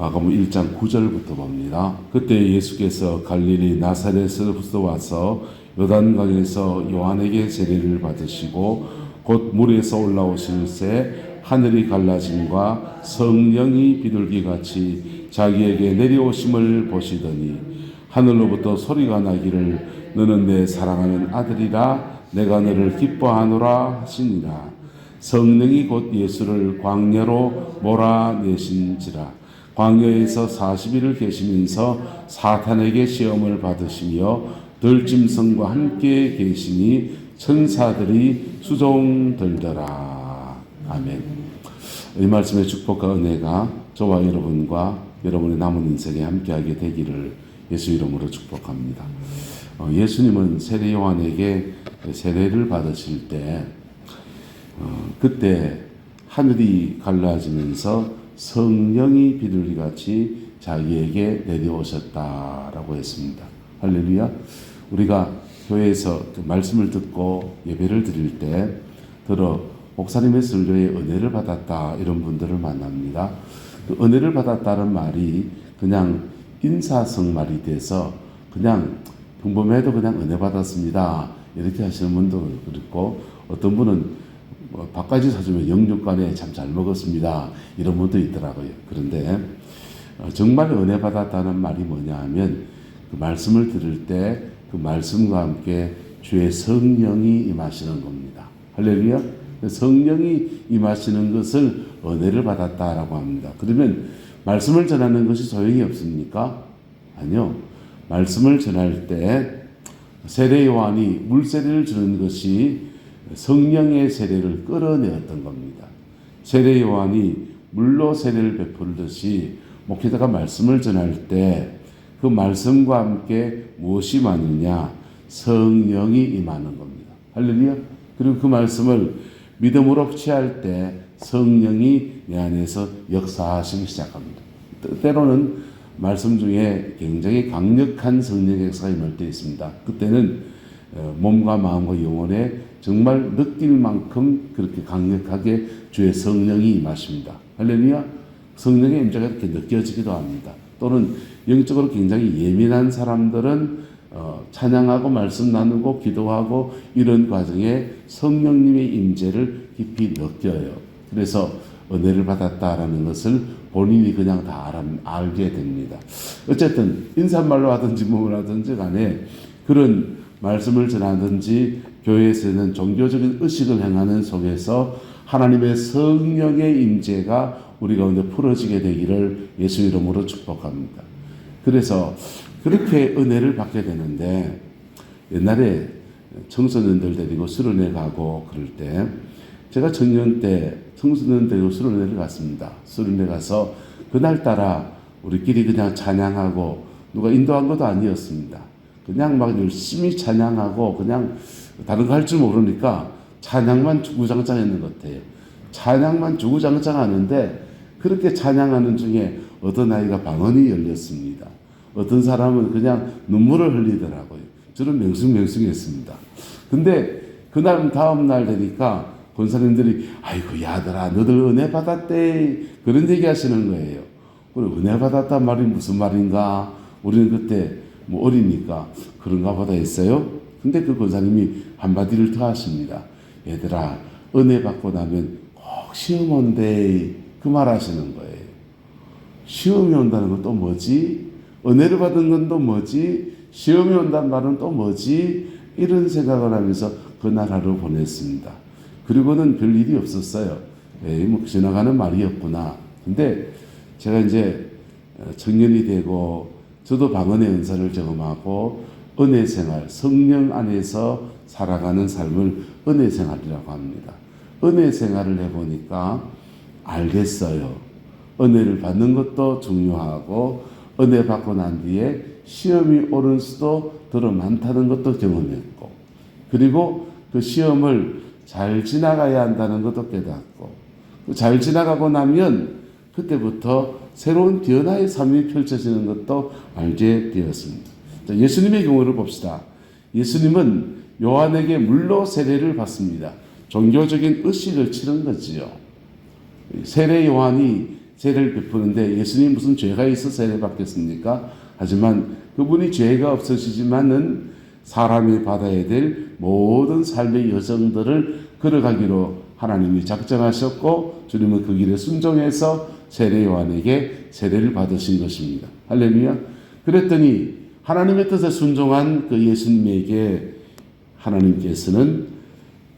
마가복음 1장 9절부터 봅니다. 그때 예수께서 갈릴리 나사렛으로부터 와서 요단강에서 요한에게 세례를 받으시고 곧 물에서 올라오실새 하늘이 갈라짐과 성령이 비둘기같이 자기에게 내려오심을 보시더니 하늘로부터 소리가 나기를 너는 내 사랑하는 아들이라 내가 너를 기뻐하노라 하시니라. 성령이 곧 예수를 광야로 몰아내신지라. 광야에서 40일을 계시면서 사탄에게 시험을 받으시며 들짐승과 함께 계시니 천사들이 수종들더라. 아멘. 이 말씀의 축복과 은혜가 저와 여러분과 여러분의 남은 인생에 함께하게 되기를 예수 이름으로 축복합니다. 예수님은 세례 요한에게 세례를 받으실 때 그때 하늘이 갈라지면서 성령이 비둘기같이 자기에게 내려오셨다라고 했습니다. 할렐루야. 우리가 교회에서 그 말씀을 듣고 예배를 드릴 때 목사님의 설교에 은혜를 받았다 이런 분들을 만납니다. 그 은혜를 받았다는 말이 그냥 인사성 말이 돼서 그냥 평범해도 그냥 은혜 받았습니다 이렇게 하시는 분도 그렇고, 어떤 분은 밥까지 사주면 영육간에 참 잘 먹었습니다 이런 분도 있더라고요. 그런데 정말 은혜 받았다는 말이 뭐냐 하면 그 말씀을 들을 때 그 말씀과 함께 주의 성령이 임하시는 겁니다. 할렐루야. 성령이 임하시는 것을 은혜를 받았다라고 합니다. 그러면 말씀을 전하는 것이 소용이 없습니까? 아니요. 말씀을 전할 때 세례 요한이 물세례를 주는 것이 성령의 세례를 끌어내었던 겁니다. 세례 요한이 물로 세례를 베풀듯이 목회자가 말씀을 전할 때 그 말씀과 함께 무엇이 임하느냐? 성령이 임하는 겁니다. 할렐루야. 그리고 그 말씀을 믿음으로 취할 때 성령이 내 안에서 역사하시기 시작합니다. 때로는 말씀 중에 굉장히 강력한 성령의 역사가 임할 때 있습니다. 그때는 몸과 마음과 영혼에 정말 느낄 만큼 그렇게 강력하게 주의 성령이 임하십니다. 할렐루야. 성령의 임재가 이렇게 느껴지기도 합니다. 또는 영적으로 굉장히 예민한 사람들은 찬양하고 말씀 나누고 기도하고 이런 과정에 성령님의 임재를 깊이 느껴요. 그래서 은혜를 받았다라는 것을 본인이 그냥 다 알게 됩니다. 어쨌든 인사말로 하든지 뭐를 하든지 간에 그런 말씀을 전하든지 교회에서는 종교적인 의식을 행하는 속에서 하나님의 성령의 임재가 우리 가운데 풀어지게 되기를 예수 이름으로 축복합니다. 그래서 그렇게 은혜를 받게 되는데, 옛날에 청소년들 데리고 수련회 가고 그럴 때 제가 청년 때 청소년 데리고 수련회를 갔습니다. 수련회 가서 그날따라 우리끼리 그냥 찬양하고 누가 인도한 것도 아니었습니다. 그냥 막 열심히 찬양하고 그냥 다른 거 할 줄 모르니까 찬양만 주구장창했는 것 같아요. 찬양만 주구장창 하는데 그렇게 찬양하는 중에 어떤 아이가 방언이 열렸습니다. 어떤 사람은 그냥 눈물을 흘리더라고요. 저는 맹숭맹숭했습니다. 근데 그날 다음 날 되니까 권사님들이 아이고 야들아 너들 은혜 받았대 그런 얘기 하시는 거예요. 그리고 은혜 받았단 말이 무슨 말인가? 우리는 그때 뭐 어리니까 그런가 보다 했어요. 근데 그 권사님이 한마디를 더 하십니다. 얘들아 은혜 받고 나면 꼭 시험 온대 그 말 하시는 거예요. 시험이 온다는 건 또 뭐지? 은혜를 받은 건 또 뭐지? 시험이 온다는 말은 또 뭐지? 이런 생각을 하면서 그날 하루 보냈습니다. 그리고는 별 일이 없었어요. 뭐 지나가는 말이었구나. 근데 제가 이제 청년이 되고 저도 방언의 은사를 경험하고 은혜 생활, 성령 안에서 살아가는 삶을 은혜 생활이라고 합니다. 은혜 생활을 해보니까 알겠어요. 은혜를 받는 것도 중요하고 은혜 받고 난 뒤에 시험이 오는 수도 더 많다는 것도 경험했고, 그리고 그 시험을 잘 지나가야 한다는 것도 깨닫고, 잘 지나가고 나면 그때부터 새로운 변화의 삶이 펼쳐지는 것도 알게 되었습니다. 자, 예수님의 경우를 봅시다. 예수님은 요한에게 물로 세례를 받습니다. 종교적인 의식을 치른 거지요. 세례 요한이 세례를 베푸는데 예수님이 무슨 죄가 있어 세례 받겠습니까? 하지만 그분이 죄가 없으시지만은 사람이 받아야 될 모든 삶의 여정들을 걸어가기로 하나님이 작정하셨고 주님은 그 길에 순종해서 세례 요한에게 세례를 받으신 것입니다. 할렐루야. 그랬더니 하나님의 뜻에 순종한 그 예수님에게 하나님께서는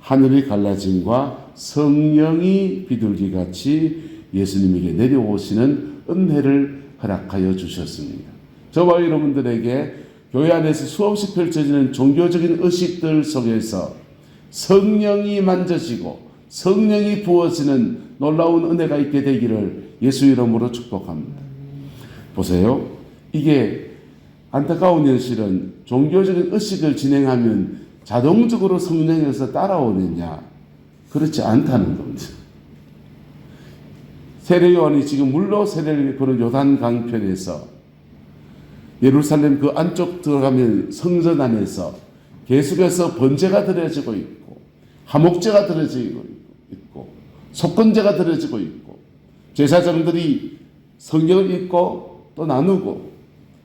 하늘이 갈라짐과 성령이 비둘기같이 예수님에게 내려오시는 은혜를 허락하여 주셨습니다. 저와 여러분들에게 교회 안에서 수없이 펼쳐지는 종교적인 의식들 속에서 성령이 만져지고 성령이 부어지는 놀라운 은혜가 있게 되기를 예수 이름으로 축복합니다. 보세요. 이게 안타까운 현실은 종교적인 의식을 진행하면 자동적으로 성령에서 따라오느냐? 그렇지 않다는 겁니다. 세례 요한이 지금 물로 세례를 베푸는 요단 강편에서 예루살렘 그 안쪽 들어가면 성전 안에서 계속해서 번제가 드려지고 있고 화목제가 드려지고 있고 속건제가 드려지고 있고 제사장들이 성경을 읽고 또 나누고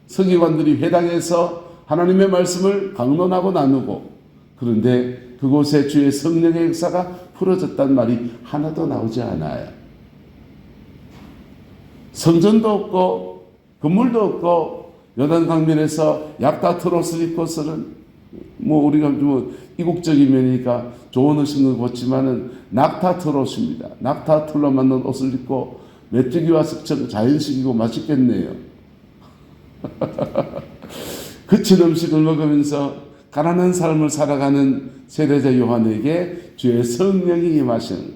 서기관들이 회당에서 하나님의 말씀을 강론하고 나누고 그런데 그곳에 주의 성령의 역사가 풀어졌단 말이 하나도 나오지 않아요. 성전도 없고 건물도 없고 요단 강변에서 얍다트롯을 입고서는 우리가 이국적인 면이니까 좋은 의식을 벗지만은 낙타트롯입니다. 낙타틀로 만든 옷을 입고 메뚜기와 석청 자연식이고 맛있겠네요. 거친 음식을 먹으면서 가난한 삶을 살아가는 세례자 요한에게 주의 성령이 임하시는 것.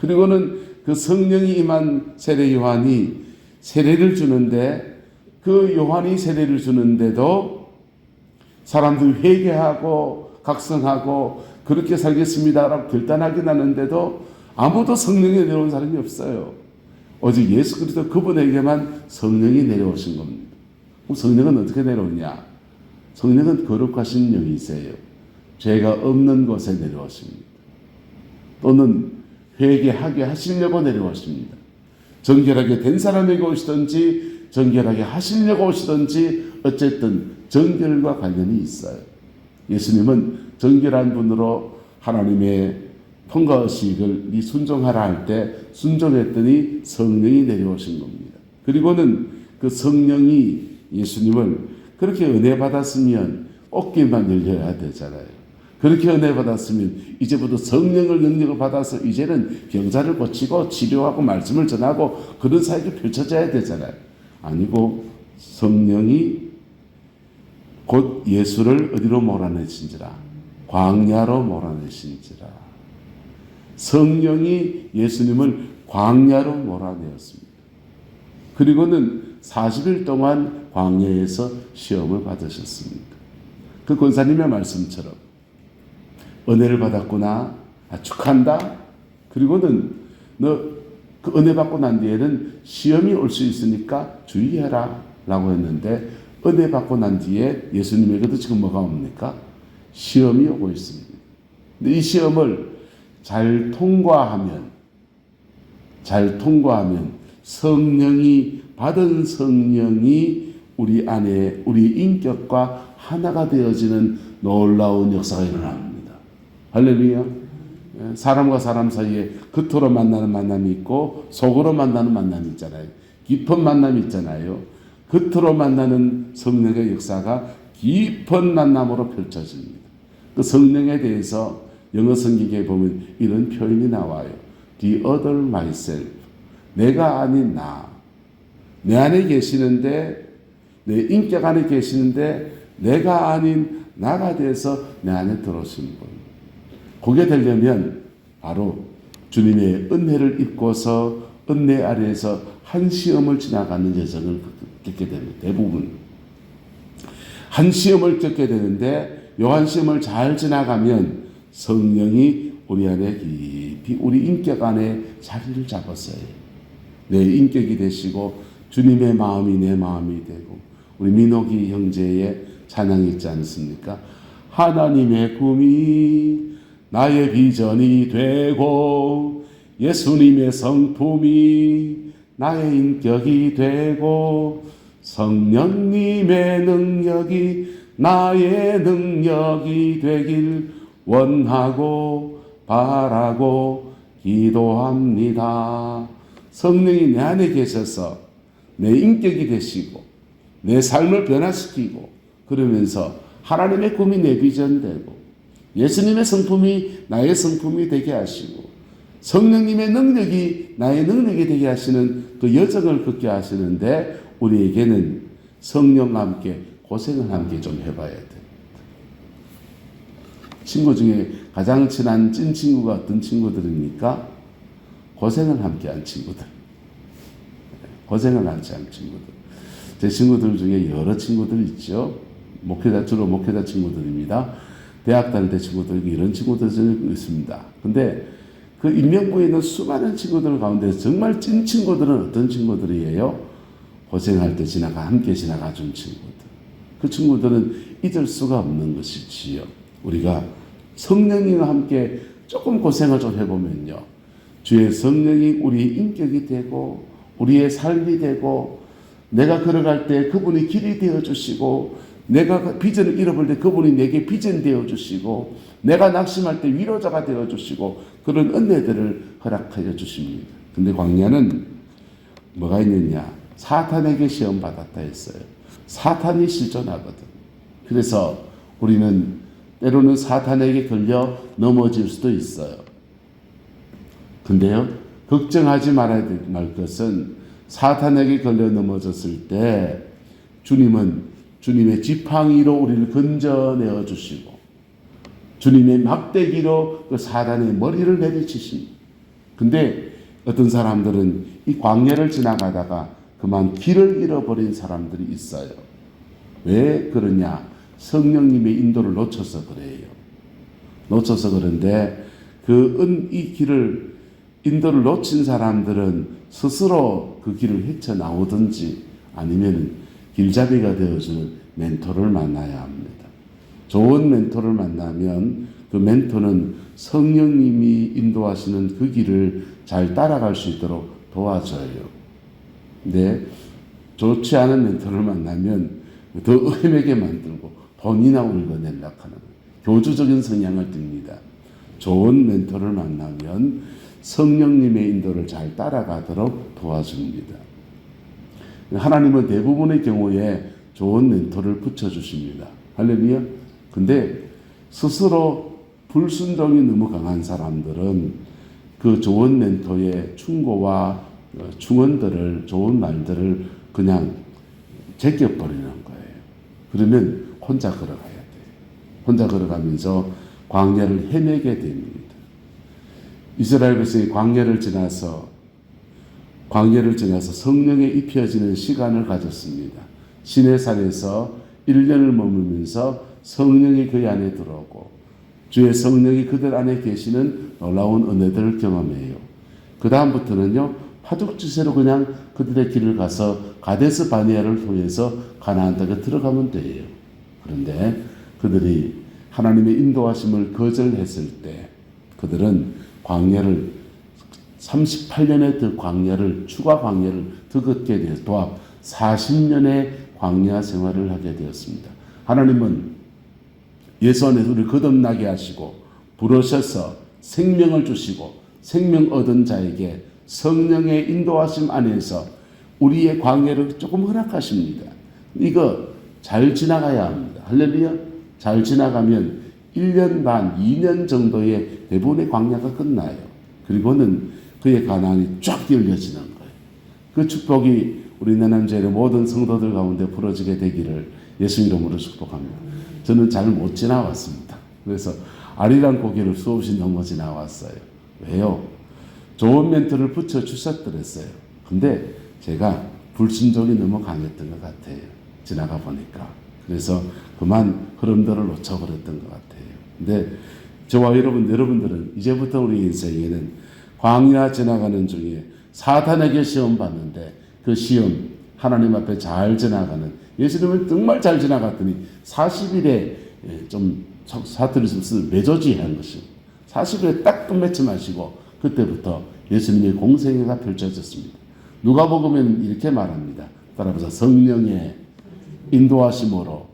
그리고는 그 성령이 임한 세례 요한이 세례를 주는데 그 요한이 세례를 주는데도 사람들이 회개하고 각성하고 그렇게 살겠습니다라고 결단하게 나는데도 아무도 성령이 내려온 사람이 없어요. 오직 예수 그리스도 그분에게만 성령이 내려오신 겁니다. 그럼 성령은 어떻게 내려오냐? 성령은 거룩하신 영이세요. 죄가 없는 곳에 내려오십니다. 또는 회개하게 하시려고 내려오십니다. 정결하게 된 사람에게 오시든지 정결하게 하시려고 오시든지 어쨌든 정결과 관련이 있어요. 예수님은 정결한 분으로 하나님의 통과의식을 네 순종하라 할 때 순종했더니 성령이 내려오신 겁니다. 그리고는 그 성령이 예수님을 그렇게 은혜 받았으면 어깨만 열려야 되잖아요. 그렇게 은혜 받았으면 이제부터 성령을 능력을 받아서 이제는 병자를 고치고 치료하고 말씀을 전하고 그런 사역이 펼쳐져야 되잖아요. 아니고 성령이 곧 예수를 어디로 몰아내신지라 광야로 몰아내신지라 성령이 예수님을 광야로 몰아내었습니다. 그리고는 40일 동안 광야에서 시험을 받으셨습니다. 그 권사님의 말씀처럼 은혜를 받았구나 축하한다. 그리고는 너 그 은혜 받고 난 뒤에는 시험이 올 수 있으니까 주의해라 라고 했는데 은혜 받고 난 뒤에 예수님에게도 지금 뭐가 옵니까? 시험이 오고 있습니다. 근데 이 시험을 잘 통과하면 성령이 받은 성령이 우리 안에 우리 인격과 하나가 되어지는 놀라운 역사가 일어납니다. 할렐루야. 사람과 사람 사이에 겉으로 만나는 만남이 있고 속으로 만나는 만남이 있잖아요. 깊은 만남이 있잖아요. 겉으로 만나는 성령의 역사가 깊은 만남으로 펼쳐집니다. 그 성령에 대해서 영어 성경에 보면 이런 표현이 나와요. The other myself. 내가 아닌 나. 내 안에 계시는데 내 인격 안에 계시는데 내가 아닌 나가 돼서 내 안에 들어오신 분. 그게 되려면 바로 주님의 은혜를 입고서 은혜 아래에서 한 시험을 지나가는 여정을 겪게 됩니다. 대부분. 한 시험을 겪게 되는데 요한 시험을 잘 지나가면 성령이 우리 안에 깊이 우리 인격 안에 자리를 잡았어요. 내 인격이 되시고 주님의 마음이 내 마음이 되고 우리 민호기 형제의 찬양이 있지 않습니까? 하나님의 꿈이 나의 비전이 되고 예수님의 성품이 나의 인격이 되고 성령님의 능력이 나의 능력이 되길 원하고 바라고 기도합니다. 성령이 내 안에 계셔서 내 인격이 되시고 내 삶을 변화시키고 그러면서 하나님의 꿈이 내 비전되고 예수님의 성품이 나의 성품이 되게 하시고 성령님의 능력이 나의 능력이 되게 하시는 그 여정을 걷게 하시는데 우리에게는 성령과 함께 고생을 함께 좀 해봐야 돼. 친구 중에 가장 친한 찐 친구가 어떤 친구들입니까? 고생을 함께 한 친구들. 고생을 함께 한 친구들. 제 친구들 중에 여러 친구들 있죠. 주로 목회자 친구들입니다. 대학 다닐 때 친구들, 이런 친구들이 있습니다. 근데 그 인명부에 있는 수많은 친구들 가운데 정말 찐 친구들은 어떤 친구들이에요? 고생할 때 함께 지나가준 친구들. 그 친구들은 잊을 수가 없는 것이지요. 우리가 성령님과 함께 조금 고생을 좀 해보면요. 주의 성령이 우리의 인격이 되고 우리의 삶이 되고 내가 걸어갈 때 그분이 길이 되어주시고 내가 비전을 잃어버릴 때 그분이 내게 비전 되어주시고 내가 낙심할 때 위로자가 되어주시고 그런 은혜들을 허락하여 주십니다. 근데 광야는 뭐가 있느냐? 사탄에게 시험 받았다 했어요. 사탄이 실존하거든. 그래서 우리는 때로는 사탄에게 걸려 넘어질 수도 있어요. 근데요, 걱정하지 말아야 말 것은 사탄에게 걸려 넘어졌을 때 주님은 주님의 지팡이로 우리를 건져내어 주시고 주님의 막대기로 그 사단의 머리를 내리치십니다. 근데 어떤 사람들은 이 광야를 지나가다가 그만 길을 잃어버린 사람들이 있어요. 왜 그러냐? 성령님의 인도를 놓쳐서 그래요. 놓쳐서 그런데 이 길을 인도를 놓친 사람들은 스스로 그 길을 헤쳐나오든지 아니면 길잡이가 되어주는 멘토를 만나야 합니다. 좋은 멘토를 만나면 그 멘토는 성령님이 인도하시는 그 길을 잘 따라갈 수 있도록 도와줘요. 근데 좋지 않은 멘토를 만나면 더 헤매게 만들고 돈이나 울거내려고 하는 교주적인 성향을 띱니다. 좋은 멘토를 만나면 성령님의 인도를 잘 따라가도록 도와줍니다. 하나님은 대부분의 경우에 좋은 멘토를 붙여주십니다. 할렐루야. 근데 스스로 불순종이 너무 강한 사람들은 그 좋은 멘토의 충고와 충언들을, 좋은 말들을 그냥 제껴버리는 거예요. 그러면 혼자 걸어가야 돼요. 혼자 걸어가면서 광야를 헤매게 됩니다. 이스라엘 백성이 광야를 지나서 성령에 입혀지는 시간을 가졌습니다. 시내산에서 1년을 머물면서 성령이 그 안에 들어오고 주의 성령이 그들 안에 계시는 놀라운 은혜들을 경험해요. 그 다음부터는요. 파죽지세로 그냥 그들의 길을 가서 가데스 바네아를 통해서 가나안 땅에 들어가면 돼요. 그런데 그들이 하나님의 인도하심을 거절했을 때 그들은 광야를 38년의 추가 광야를 더 걷게 되어서 도합 40년의 광야 생활을 하게 되었습니다. 하나님은 예수 안에서 우리를 거듭나게 하시고 부르셔서 생명을 주시고 생명 얻은 자에게 성령의 인도하심 안에서 우리의 광야를 조금 허락하십니다. 이거 잘 지나가야 합니다. 할렐루야. 잘 지나가면 1년 반, 2년 정도의 대부분의 광야가 끝나요. 그리고는 그의 가나안이 쫙 열려지는 거예요. 그 축복이 우리 내남제의 모든 성도들 가운데 부러지게 되기를 예수 이름으로 축복합니다. 저는 잘 못 지나왔습니다. 그래서 아리랑 고개를 수없이 넘어 지나왔어요. 왜요? 좋은 멘토를 붙여주셨더랬어요. 근데 제가 불순종이 너무 강했던 것 같아요. 지나가 보니까. 그래서 그만 흐름들을 놓쳐버렸던 것 같아요. 근데 저와 여러분들은 이제부터 우리 인생에는 광야 지나가는 중에 사탄에게 시험 받는데 그 시험 하나님 앞에 잘 지나가는 예수님은 정말 잘 지나갔더니 40일에 좀 사투리 쓰면 매조지한 것이 40일에 딱 끝맺지 마시고 그때부터 예수님의 공생애가 펼쳐졌습니다. 누가복음은 이렇게 말합니다. 따라서 성령의 인도하심으로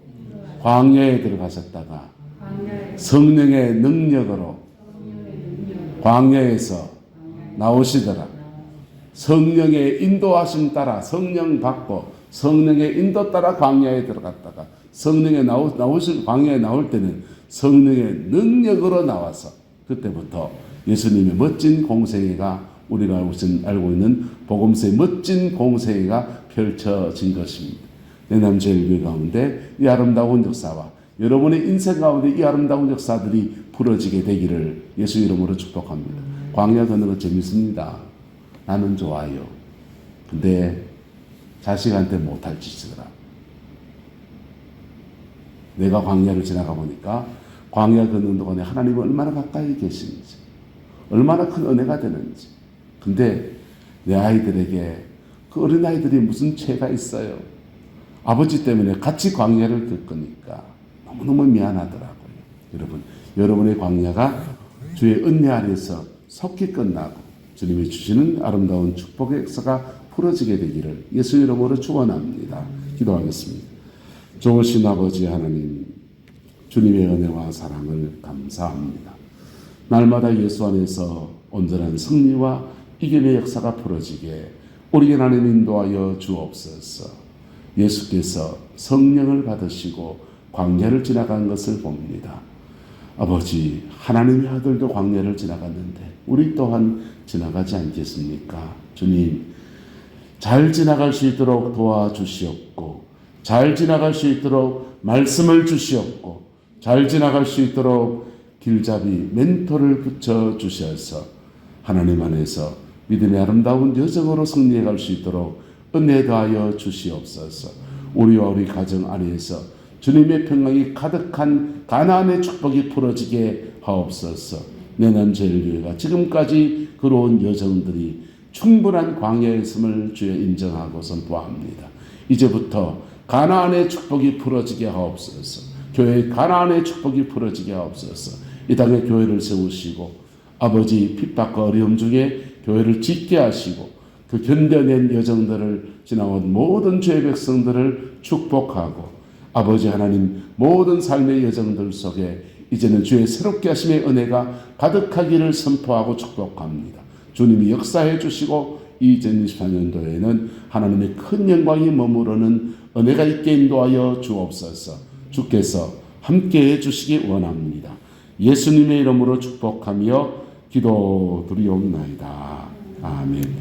광야에 들어가셨다가 성령의 능력으로 광야에서 나오시더라. 성령의 인도하심 따라 성령 받고 성령의 인도 따라 광야에 들어갔다가 성령의 나오실 광야에 나올 때는 성령의 능력으로 나와서 그때부터 예수님의 멋진 공생애가 우리가 알고 있는 복음서의 멋진 공생애가 펼쳐진 것입니다. 내남제일교회 가운데 이 아름다운 역사와 여러분의 인생 가운데 이 아름다운 역사들이 부러지게 되기를 예수 이름으로 축복합니다. 광야 걷는 거 재밌습니다. 나는 좋아요. 근데 자식한테 못할 짓이더라. 내가 광야를 지나가 보니까 광야 걷는 동안에 하나님은 얼마나 가까이 계시는지, 얼마나 큰 은혜가 되는지. 근데 내 아이들에게 그 어린아이들이 무슨 죄가 있어요. 아버지 때문에 같이 광야를 겪으니까 너무너무 미안하더라고요. 여러분, 여러분의 광야가 주의 은혜 안에서 속히 끝나고 주님이 주시는 아름다운 축복의 역사가 풀어지게 되기를 예수 이름으로 축원합니다. 기도하겠습니다. 좋으신 아버지 하나님, 주님의 은혜와 사랑을 감사합니다. 날마다 예수 안에서 온전한 승리와 이김의 역사가 풀어지게 우리 하나님 인도하여 주옵소서. 예수께서 성령을 받으시고 광야를 지나간 것을 봅니다. 아버지, 하나님의 아들도 광야를 지나갔는데 우리 또한 지나가지 않겠습니까? 주님, 잘 지나갈 수 있도록 도와주시옵고, 잘 지나갈 수 있도록 말씀을 주시옵고, 잘 지나갈 수 있도록 길잡이 멘토를 붙여주셔서 하나님 안에서 믿음의 아름다운 여정으로 승리해 갈 수 있도록 은혜 더하여 주시옵소서. 우리와 우리 가정 안에서 주님의 평강이 가득한 가나안의 축복이 풀어지게 하옵소서. 내남제일교회가 지금까지 걸어온 여정들이 충분한 광야였음을 주여 인정하고 선포합니다. 이제부터 가나안의 축복이 풀어지게 하옵소서. 교회의 가나안의 축복이 풀어지게 하옵소서. 이 땅에 교회를 세우시고 아버지 핍박과 어려움 중에 교회를 짓게 하시고 그 견뎌낸 여정들을 지나온 모든 주의 백성들을 축복하고 아버지 하나님 모든 삶의 여정들 속에 이제는 주의 새롭게 하심의 은혜가 가득하기를 선포하고 축복합니다. 주님이 역사해 주시고 2024년도에는 하나님의 큰 영광이 머무르는 은혜가 있게 인도하여 주옵소서. 주께서 함께해 주시기 원합니다. 예수님의 이름으로 축복하며 기도드리옵나이다. 아멘.